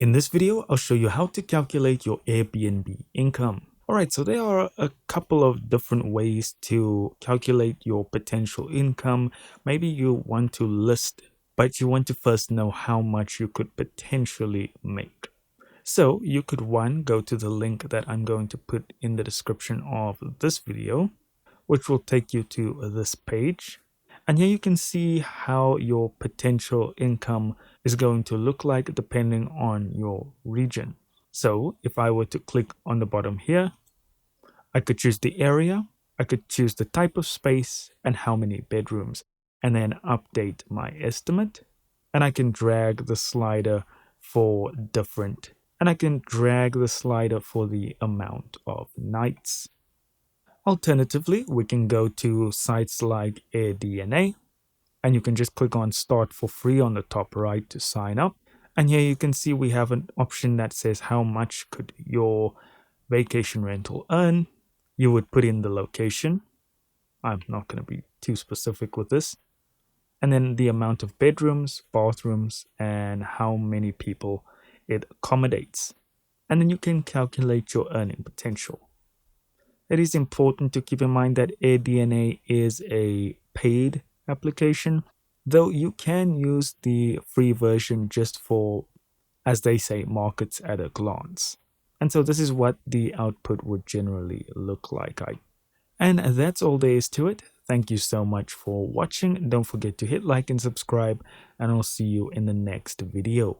In this video, I'll show you how to calculate your Airbnb income. Alright, so there are a couple of different ways to calculate your potential income. Maybe you want to list, but you want to first know how much you could potentially make. So you could go to the link that I'm going to put in the description of this video, which will take you to this page. And here you can see how your potential income is going to look like depending on your region. So if I were to click on the bottom here, I could choose the area, I could choose the type of space and how many bedrooms, and then update my estimate. And I can drag the slider for different, and I can drag the slider for the amount of nights. Alternatively, we can go to sites like AirDNA, and you can just click on Start for free on the top right to sign up. And here you can see we have an option that says how much could your vacation rental earn. You would put in the location. I'm not going to be too specific with this. And then the amount of bedrooms, bathrooms, and how many people it accommodates. And then you can calculate your earning potential. It is important to keep in mind that AirDNA is a paid application, though you can use the free version just for, as they say, markets at a glance. And so this is what the output would generally look like. And that's all there is to it. Thank you so much for watching. Don't forget to hit like and subscribe, and I'll see you in the next video.